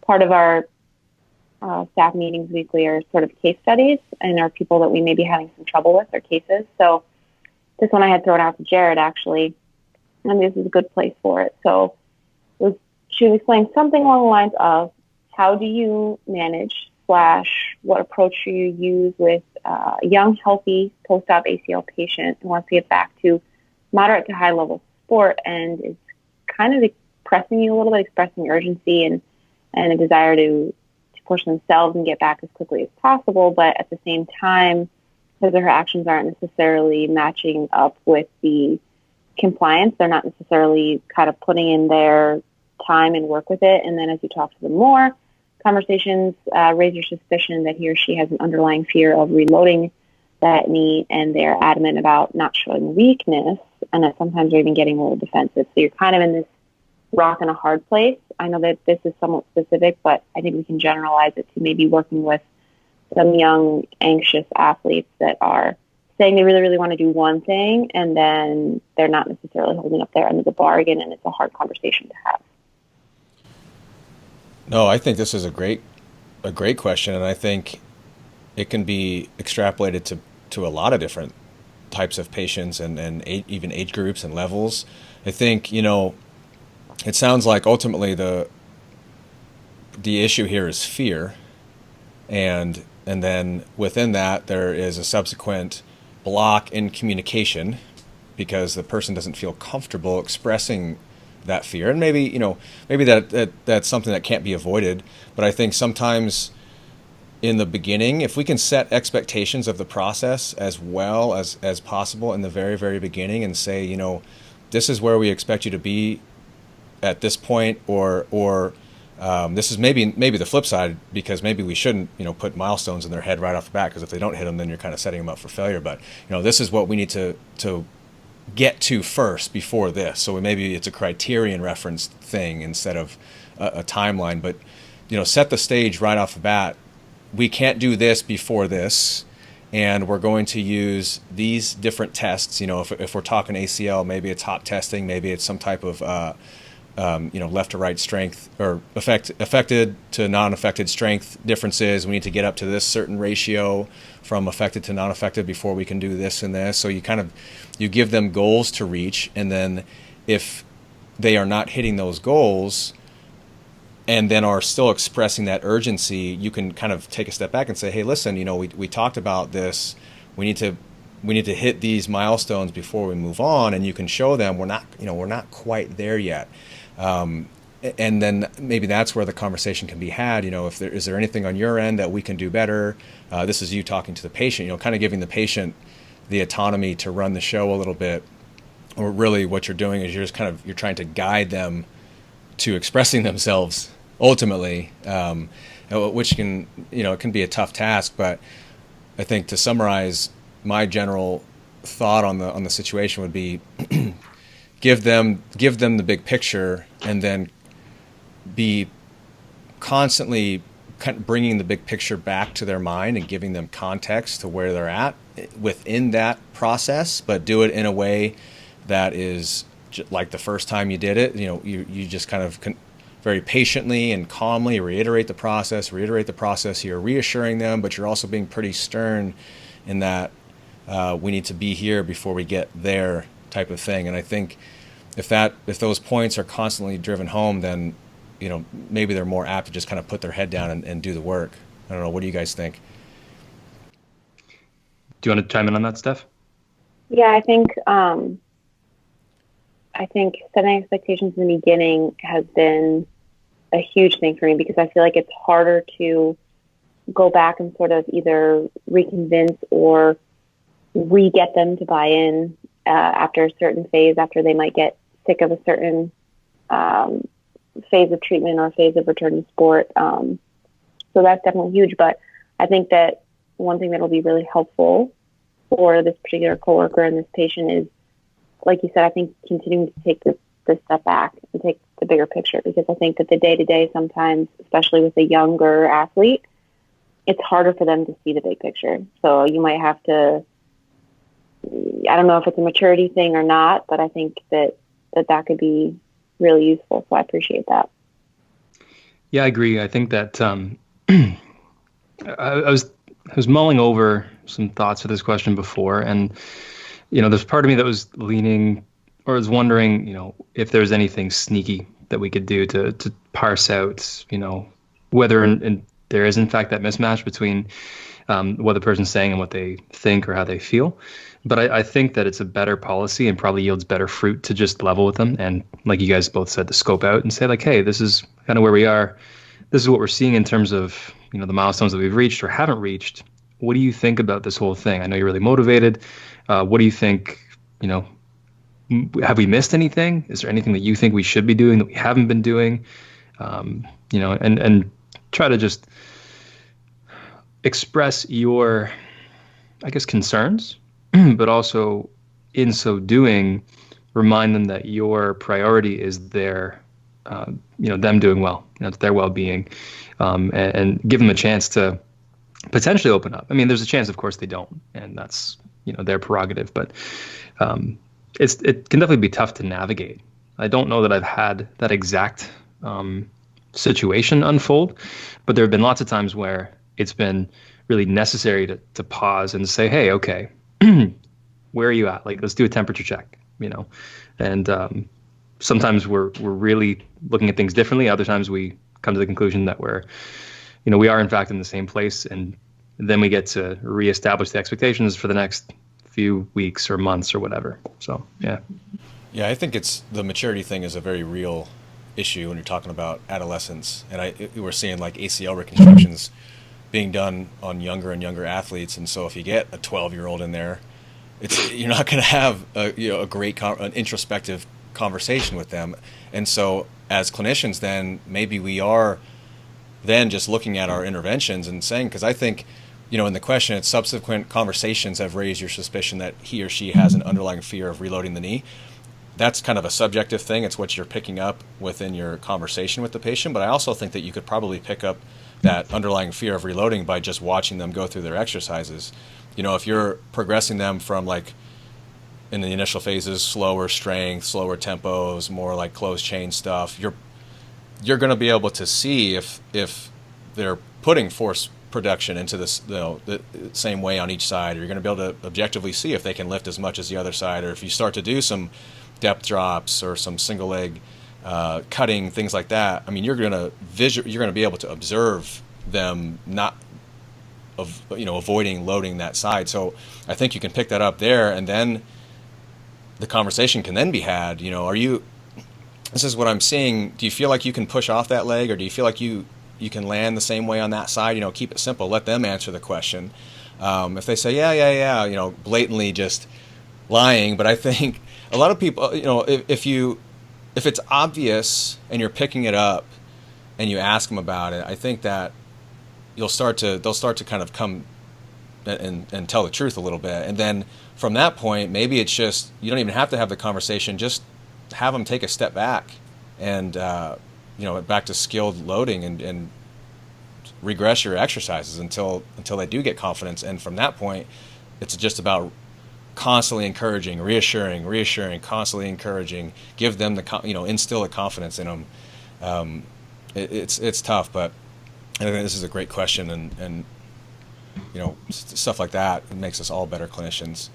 part of our staff meetings weekly are sort of case studies and are people that we may be having some trouble with or cases. So this one I had thrown out to Jared, actually, and this is a good place for it. So she was explaining something along the lines of, how do you manage / what approach do you use with a young, healthy post-op ACL patient who wants to get back to moderate to high-level sport and is kind of pressing you a little bit, expressing urgency and a desire to push themselves and get back as quickly as possible, but at the same time, because her actions aren't necessarily matching up with the compliance, they're not necessarily kind of putting in their time and work with it. And then as you talk to them more, conversations raise your suspicion that he or she has an underlying fear of reloading that knee, and they're adamant about not showing weakness, and that sometimes they're even getting a little defensive. So you're kind of in this rock and a hard place. I know that this is somewhat specific, but I think we can generalize it to maybe working with some young, anxious athletes that are saying they really, really want to do one thing, and then they're not necessarily holding up their end of the bargain, and it's a hard conversation to have. No, I think this is a great question, and I think it can be extrapolated to a lot of different types of patients and even age groups and levels. I think, it sounds like ultimately the issue here is fear, and then within that there is a subsequent block in communication because the person doesn't feel comfortable expressing that fear. And maybe that's something that can't be avoided, but I think sometimes in the beginning, if we can set expectations of the process as well as possible in the very, very beginning and say, this is where we expect you to be at this point, or this is maybe the flip side, because maybe we shouldn't, put milestones in their head right off the bat, because if they don't hit them, then you're kind of setting them up for failure. But, this is what we need to get to first before this. So maybe it's a criterion reference thing instead of a timeline, but, set the stage right off the bat. We can't do this before this, and we're going to use these different tests. If we're talking ACL, maybe it's hop testing, maybe it's some type of left to right strength, or affected to non-affected strength differences. We need to get up to this certain ratio from affected to non-affected before we can do this and this. So you give them goals to reach, and then if they are not hitting those goals and then are still expressing that urgency, you can kind of take a step back and say, hey, listen, we talked about this. We need to hit these milestones before we move on, and you can show them we're not quite there yet. And then maybe that's where the conversation can be had. Is there anything on your end that we can do better? This is you talking to the patient, kind of giving the patient the autonomy to run the show a little bit. Or really what you're doing is you're trying to guide them to expressing themselves ultimately, which can, it can be a tough task. But I think to summarize, my general thought on the situation would be give them the big picture, and then be constantly kind of bringing the big picture back to their mind and giving them context to where they're at within that process, but do it in a way that is like the first time you did it. You just kind of very patiently and calmly reiterate the process. You're reassuring them, but you're also being pretty stern in that we need to be here before we get there type of thing. And I think if those points are constantly driven home, then maybe they're more apt to just kind of put their head down and do the work. I don't know. What do you guys think? Do you want to chime in on that, Steph? Yeah, I think setting expectations in the beginning has been a huge thing for me, because I feel like it's harder to go back and sort of either reconvince or re-get them to buy in after a certain phase, after they might get sick of a certain phase of treatment or phase of return to sport. So that's definitely huge. But I think that one thing that will be really helpful for this particular coworker and this patient is, like you said, I think continuing to take this step back and take the bigger picture, because I think that the day-to-day sometimes, especially with a younger athlete, it's harder for them to see the big picture. So you might have to, I don't know if it's a maturity thing or not, but I think that could be really useful. So I appreciate that. Yeah, I agree. I think that I was mulling over some thoughts for this question before, and there's part of me that was leaning or was wondering, if there's anything sneaky that we could do to parse out, whether there is in fact that mismatch between what the person's saying and what they think or how they feel. But I think that it's a better policy and probably yields better fruit to just level with them. And like you guys both said, to scope out and say like, hey, this is kind of where we are. This is what we're seeing in terms of, the milestones that we've reached or haven't reached. What do you think about this whole thing? I know you're really motivated. What do you think, have we missed anything? Is there anything that you think we should be doing that we haven't been doing? And try to just express your, I guess, concerns, but also in so doing, remind them that your priority is their, them doing well, it's their well-being, and give them a chance to potentially open up. I mean, there's a chance, of course, they don't, and that's, their prerogative, but it can definitely be tough to navigate. I don't know that I've had that exact situation unfold, but there have been lots of times where it's been really necessary to pause and say, hey, okay, where are you at? Like, let's do a temperature check, and sometimes we're really looking at things differently. Other times we come to the conclusion that we are in fact in the same place, and then we get to reestablish the expectations for the next few weeks or months or whatever. So, yeah. Yeah, I think the maturity thing is a very real issue when you're talking about adolescence. And we're seeing like ACL reconstructions being done on younger and younger athletes. And so if you get a 12-year-old in there, you're not going to have a great an introspective conversation with them. And so as clinicians, then maybe we are then just looking at our interventions and saying, because I think, in the question, it's subsequent conversations have raised your suspicion that he or she has an underlying fear of reloading the knee. That's kind of a subjective thing. It's what you're picking up within your conversation with the patient. But I also think that you could probably pick up that underlying fear of reloading by just watching them go through their exercises. If you're progressing them from like in the initial phases, slower strength, slower tempos, more like closed chain stuff, you're going to be able to see if they're putting force production into this, the same way on each side, or you're going to be able to objectively see if they can lift as much as the other side, or if you start to do some depth drops or some single leg cutting, things like that. I mean, you're going to be able to observe them not avoiding loading that side. So I think you can pick that up there, and then the conversation can then be had. This is what I'm seeing. Do you feel like you can push off that leg, or do you feel like you can land the same way on that side? Keep it simple. Let them answer the question. If they say, yeah, blatantly just lying. But I think a lot of people, if it's obvious and you're picking it up and you ask them about it, I think that they'll start to kind of come and tell the truth a little bit. And then from that point, maybe it's just, you don't even have to have the conversation, just have them take a step back and, back to skilled loading and regress your exercises until they do get confidence. And from that point, it's just about constantly encouraging, reassuring, constantly encouraging, give them instill the confidence in them. It's tough, but I think this is a great question, and stuff like that makes us all better clinicians.